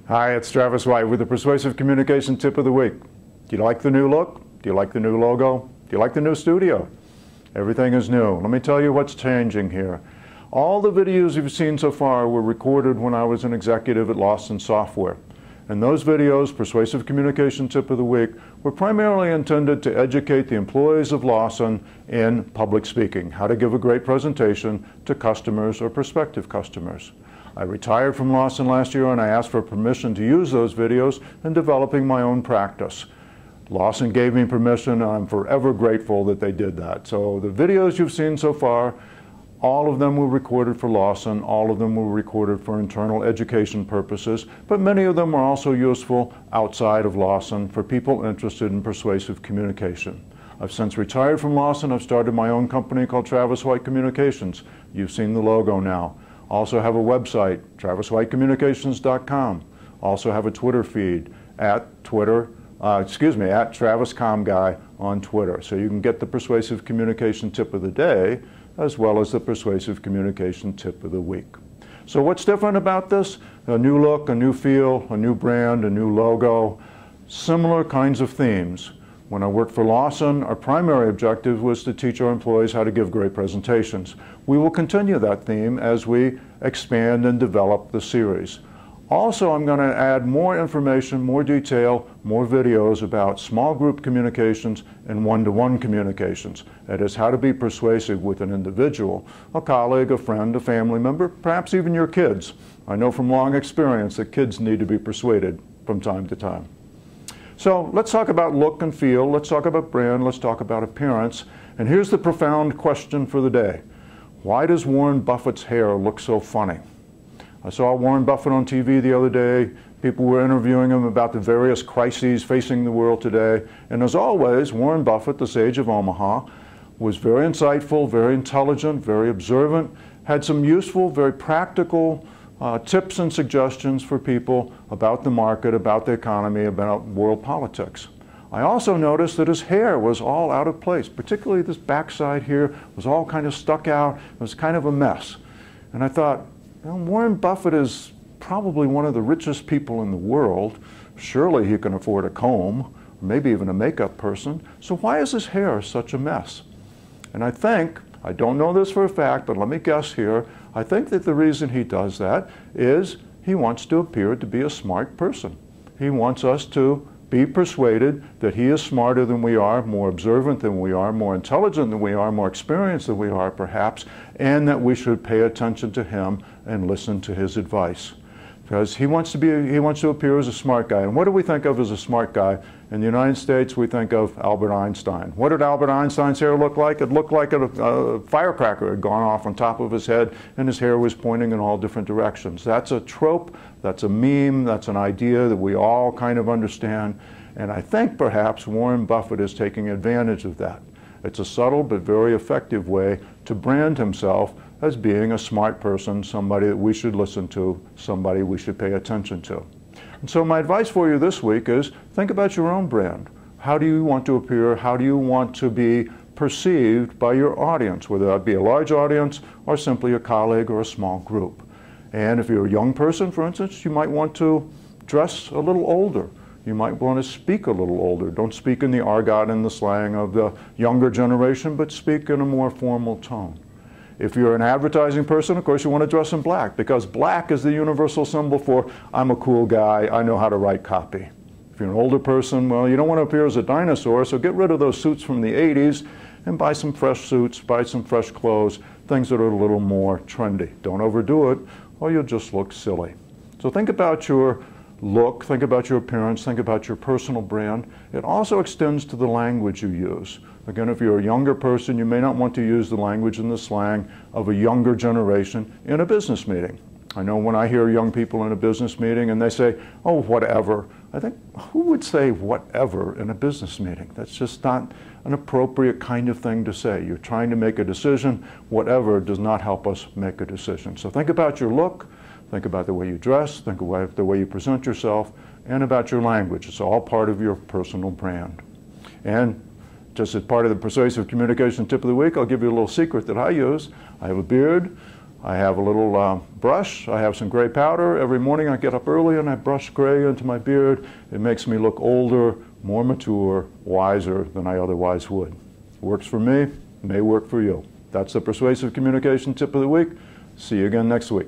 Hi, it's Travis White with the Persuasive Communication Tip of the Week. Do you like the new look? Do you like the new logo? Do you like the new studio? Everything is new. Let me tell you what's changing here. All the videos you've seen so far were recorded when I was an executive at Lawson Software. And those videos, Persuasive Communication Tip of the Week, were primarily intended to educate the employees of Lawson in public speaking, how to give a great presentation to customers or prospective customers. I retired from Lawson last year and I asked for permission to use those videos in developing my own practice. Lawson gave me permission and I'm forever grateful that they did that. So the videos you've seen so far, all of them were recorded for Lawson, all of them were recorded for internal education purposes, but many of them are also useful outside of Lawson for people interested in persuasive communication. I've since retired from Lawson. I've started my own company called Travis White Communications. You've seen the logo now. Also have a website, traviswhitecommunications.com. Also have a Twitter feed at TravisComGuy on Twitter. So you can get the Persuasive Communication Tip of the Day as well as the Persuasive Communication Tip of the Week. So what's different about this? A new look, a new feel, a new brand, a new logo, similar kinds of themes. When I worked for Lawson, our primary objective was to teach our employees how to give great presentations. We will continue that theme as we expand and develop the series. Also, I'm going to add more information, more detail, more videos about small group communications and one-to-one communications. That is, how to be persuasive with an individual, a colleague, a friend, a family member, perhaps even your kids. I know from long experience that kids need to be persuaded from time to time. So let's talk about look and feel, let's talk about brand, let's talk about appearance. And here's the profound question for the day. Why does Warren Buffett's hair look so funny? I saw Warren Buffett on TV the other day. People were interviewing him about the various crises facing the world today. And as always, Warren Buffett, the sage of Omaha, was very insightful, very intelligent, very observant, had some useful, very practical tips and suggestions for people about the market, about the economy, about world politics. I also noticed that his hair was all out of place, particularly this backside here was all kind of stuck out. It was kind of a mess. And I thought, well, Warren Buffett is probably one of the richest people in the world. Surely he can afford a comb, or maybe even a makeup person. So why is his hair such a mess? And I think, I don't know this for a fact, but let me guess here, I think that the reason he does that is he wants to appear to be a smart person. He wants us to be persuaded that he is smarter than we are, more observant than we are, more intelligent than we are, more experienced than we are perhaps, and that we should pay attention to him and listen to his advice. Because he wants to appear as a smart guy. And what do we think of as a smart guy? In the United States, we think of Albert Einstein. What did Albert Einstein's hair look like? It looked like a firecracker had gone off on top of his head, and his hair was pointing in all different directions. That's a trope, that's a meme, that's an idea that we all kind of understand. And I think perhaps Warren Buffett is taking advantage of that. It's a subtle but very effective way to brand himself as being a smart person, somebody that we should listen to, somebody we should pay attention to. And so my advice for you this week is think about your own brand. How do you want to appear? How do you want to be perceived by your audience, whether that be a large audience or simply a colleague or a small group? And if you're a young person, for instance, you might want to dress a little older. You might want to speak a little older. Don't speak in the argot and the slang of the younger generation, but speak in a more formal tone. If you're an advertising person, of course, you want to dress in black, because black is the universal symbol for I'm a cool guy, I know how to write copy. If you're an older person, well, you don't want to appear as a dinosaur, so get rid of those suits from the 80s and buy some fresh suits, buy some fresh clothes, things that are a little more trendy. Don't overdo it, or you'll just look silly. So think about your look, think about your appearance, think about your personal brand. It also extends to the language you use. Again, if you're a younger person, you may not want to use the language and the slang of a younger generation in a business meeting. I know when I hear young people in a business meeting and they say, oh, whatever, I think, who would say whatever in a business meeting? That's just not an appropriate kind of thing to say. You're trying to make a decision. Whatever does not help us make a decision. So think about your look, think about the way you dress, think about the way you present yourself, and about your language. It's all part of your personal brand. And just as part of the Persuasive Communication Tip of the Week, I'll give you a little secret that I use. I have a beard, I have a little brush. I have some gray powder. Every morning I get up early and I brush gray into my beard. It makes me look older, more mature, wiser than I otherwise would. Works for me, may work for you. That's the Persuasive Communication Tip of the Week. See you again next week.